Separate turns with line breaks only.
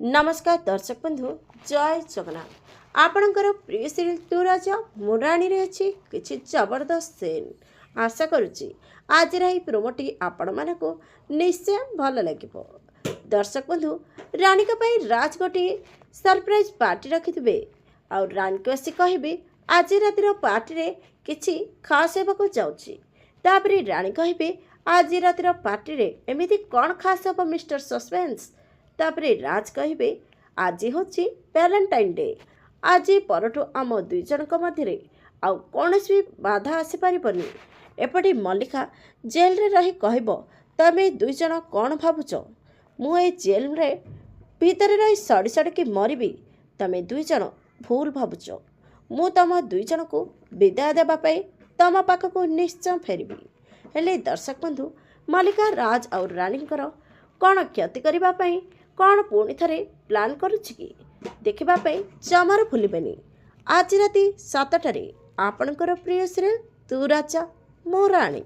नमस्कार दर्शक बंधु जय जगन्नाथ आपणकर प्रिय सीरियल तू राजा मो राणी रे अच्छी किछि जबरदस्त सीन आशा करुच्ची आज रही प्रोमोटी आपण मानक निश्चय भल लगिबो। दर्शक बंधु रानी राज गोटे सरप्राइज पार्टी रखिथिबे और रानी को आसी कहबे आज रातिर पार्टी रे किछि खास हेबाको जाउची। तापरे रानी कहबे आज रातिर पार्टी रे एमिति कोन खास हेबो मिस्टर सस्पेंस। तापरे राज कहबे आज होची वैलेंटाइन डे आज परठू आम दुई जन मध्य आउ कौन भी बाधा आसी पारिबनी। एपटे मल्लिका जेल रे रही कहब तमे दुई जन कौन भावुच मु ए जेल रे भीतर रही सड़ी सड़की मरबी तमे दुई जन भूल भावुच मु तम दुई जन को विदाय देवाई तम पाखक निश्चय फेरबी। हेले दर्शक बंधु मल्लिका राज और रानी कौन क्षति करने कौन पुणी थे प्लान करुच्ची देखा जमार भूलें। आज राति 7टार आपणकर प्रिय सीरियल तू राजा मो राणी।